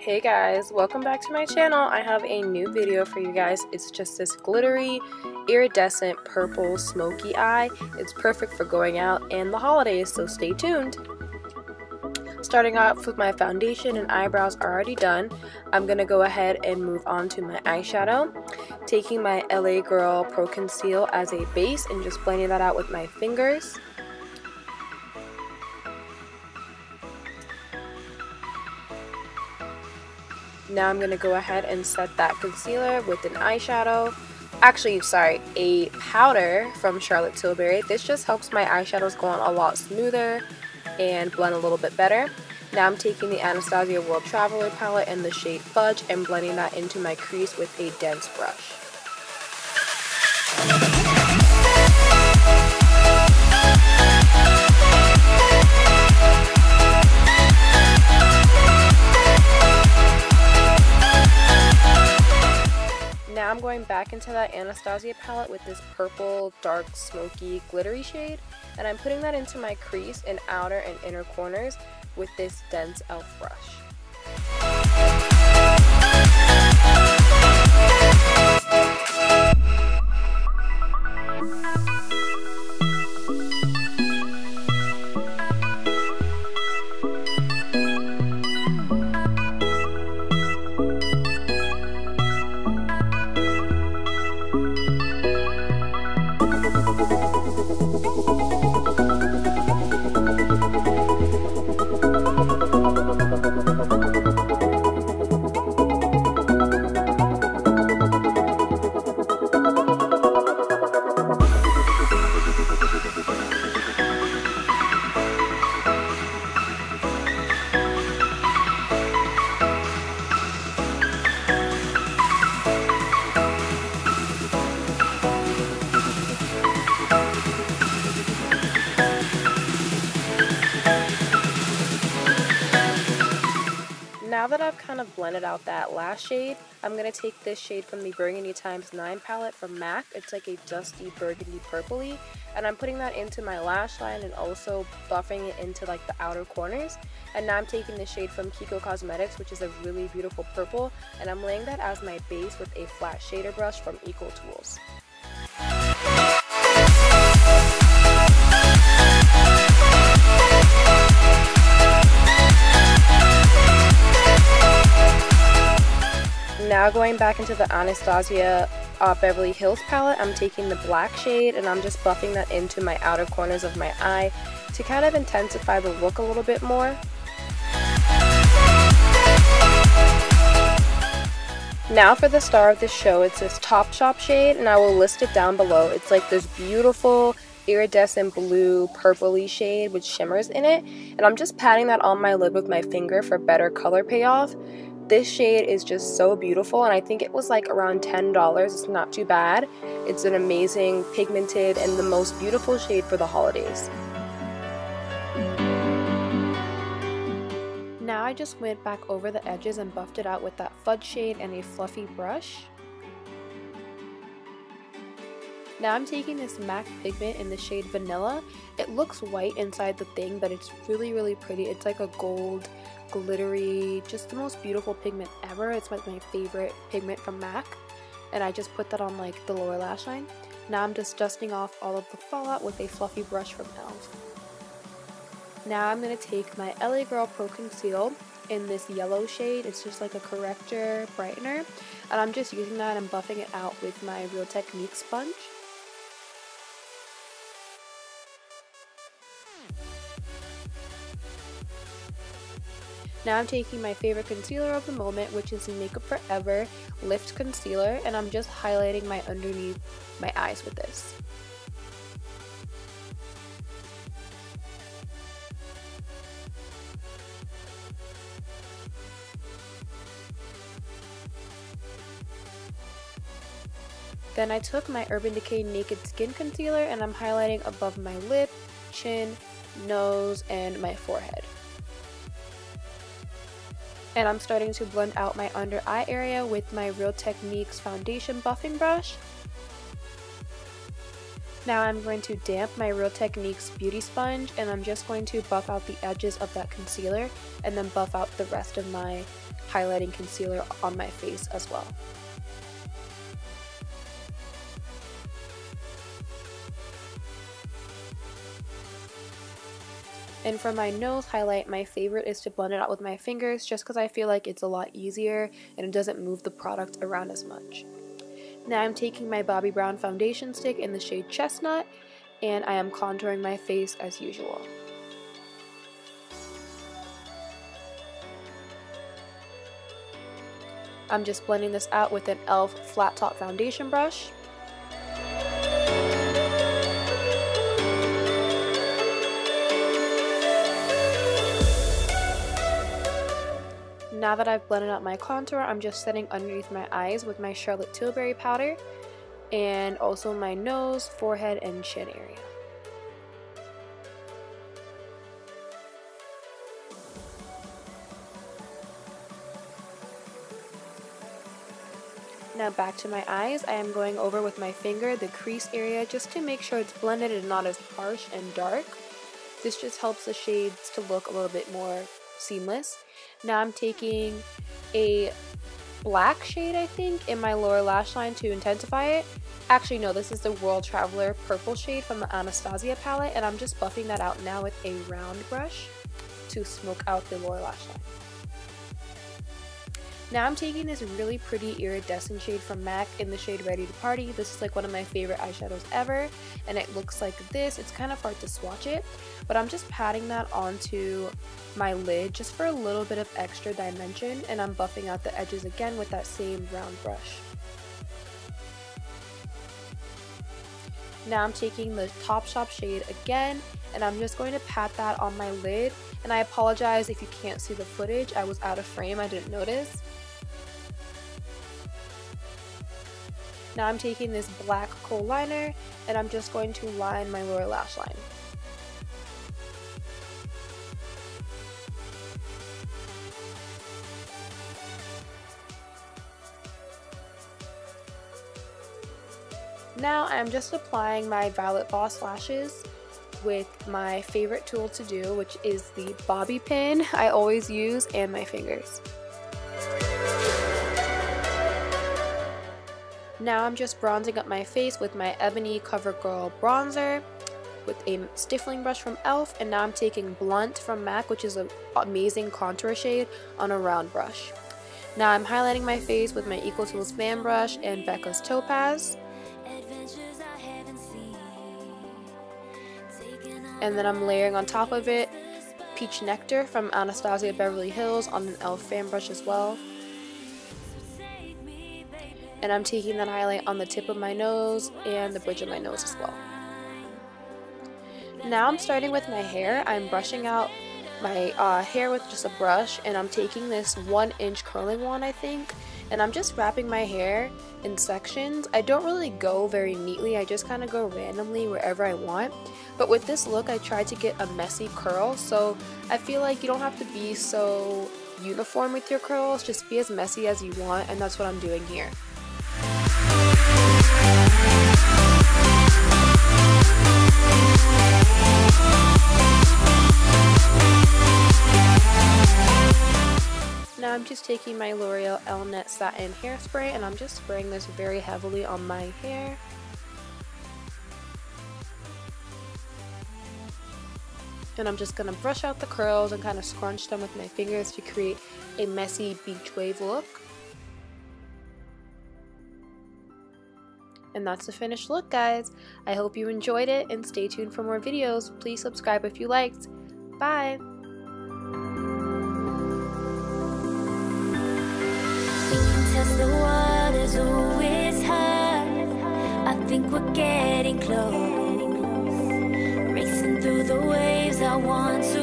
Hey guys, welcome back to my channel. I have a new video for you guys. It's just this glittery, iridescent purple smoky eye. It's perfect for going out and the holidays, so stay tuned. Starting off with my foundation and eyebrows already done, I'm going to go ahead and move on to my eyeshadow. Taking my LA Girl Pro Conceal as a base and just blending that out with my fingers. Now I'm going to go ahead and set that concealer with an eyeshadow. Actually, sorry, a powder from Charlotte Tilbury. This just helps my eyeshadows go on a lot smoother and blend a little bit better. Now I'm taking the Anastasia World Traveler palette in the shade Fudge and blending that into my crease with a dense brush. Now I'm going back into that Anastasia palette with this purple, dark, smoky, glittery shade, and I'm putting that into my crease in outer and inner corners with this dense e.l.f. brush. Now that I've kind of blended out that last shade, I'm going to take this shade from the Burgundy x9 palette from MAC. It's like a dusty burgundy purpley, and I'm putting that into my lash line and also buffing it into like the outer corners. And now I'm taking the shade from Kiko Cosmetics, which is a really beautiful purple, and I'm laying that as my base with a flat shader brush from Equal Tools. Now going back into the Anastasia Beverly Hills palette, I'm taking the black shade and I'm just buffing that into my outer corners of my eye to kind of intensify the look a little bit more. Now for the star of the show, it's this Topshop shade, and I will list it down below. It's like this beautiful iridescent blue purpley shade with shimmers in it, and I'm just patting that on my lid with my finger for better color payoff. This shade is just so beautiful, and I think it was like around $10. It's not too bad. It's an amazing pigmented and the most beautiful shade for the holidays. Now I just went back over the edges and buffed it out with that Fudge shade and a fluffy brush. Now I'm taking this MAC pigment in the shade Vanilla. It looks white inside the thing, but it's really pretty. It's like a gold, glittery, just the most beautiful pigment ever. It's like my favorite pigment from MAC, and I just put that on like the lower lash line. Now I'm just dusting off all of the fallout with a fluffy brush from e.l.f. Now I'm going to take my LA Girl Pro Conceal in this yellow shade. It's just like a corrector brightener, and I'm just using that and buffing it out with my Real Technique sponge. Now I'm taking my favorite concealer of the moment, which is the Makeup Forever Lift Concealer, and I'm just highlighting my underneath my eyes with this. Then I took my Urban Decay Naked Skin Concealer and I'm highlighting above my lip, chin, nose, and my forehead. And I'm starting to blend out my under eye area with my Real Techniques foundation buffing brush. Now I'm going to damp my Real Techniques beauty sponge, and I'm just going to buff out the edges of that concealer and then buff out the rest of my highlighting concealer on my face as well. And for my nose highlight, my favorite is to blend it out with my fingers just because I feel like it's a lot easier and it doesn't move the product around as much. Now I'm taking my Bobbi Brown foundation stick in the shade Chestnut, and I am contouring my face as usual. I'm just blending this out with an e.l.f. flat top foundation brush. Now that I've blended out my contour, I'm just setting underneath my eyes with my Charlotte Tilbury powder, and also my nose, forehead, and chin area. Now back to my eyes, I am going over with my finger the crease area just to make sure it's blended and not as harsh and dark. This just helps the shades to look a little bit more seamless. Now I'm taking a black shade, I think, in my lower lash line to intensify it. Actually, no, this is the World Traveler purple shade from the Anastasia palette, and I'm just buffing that out now with a round brush to smoke out the lower lash line. Now I'm taking this really pretty iridescent shade from MAC in the shade Ready to Party. This is like one of my favorite eyeshadows ever, and it looks like this. It's kind of hard to swatch it, but I'm just patting that onto my lid just for a little bit of extra dimension, and I'm buffing out the edges again with that same round brush. Now I'm taking the Topshop shade again, and I'm just going to pat that on my lid, and I apologize if you can't see the footage. I was out of frame, I didn't notice. Now I'm taking this black kohl liner, and I'm just going to line my lower lash line. Now I'm just applying my Violet Voss lashes with my favorite tool to do, which is the bobby pin I always use, and my fingers. Now I'm just bronzing up my face with my Ebony CoverGirl bronzer with a stiffling brush from e.l.f. and now I'm taking Blunt from MAC, which is an amazing contour shade, on a round brush. Now I'm highlighting my face with my Equal Tools fan brush and BECCA's Topaz. And then I'm layering on top of it Peach Nectar from Anastasia Beverly Hills on an e.l.f. fan brush as well. And I'm taking that highlight on the tip of my nose and the bridge of my nose as well. Now I'm starting with my hair. I'm brushing out my hair with just a brush, and I'm taking this 1-inch curling wand, I think, and I'm just wrapping my hair in sections. I don't really go very neatly, I just kind of go randomly wherever I want. But with this look, I tried to get a messy curl, so I feel like you don't have to be so uniform with your curls, just be as messy as you want, and that's what I'm doing here. Now I'm just taking my L'Oreal Elnet Satin Hairspray, and I'm just spraying this very heavily on my hair. And I'm just going to brush out the curls and kind of scrunch them with my fingers to create a messy beach wave look. And that's the finished look, guys. I hope you enjoyed it, and stay tuned for more videos. Please subscribe if you liked. Bye! Test the waters, oh it's high. I think we're getting close. Racing through the waves, I want to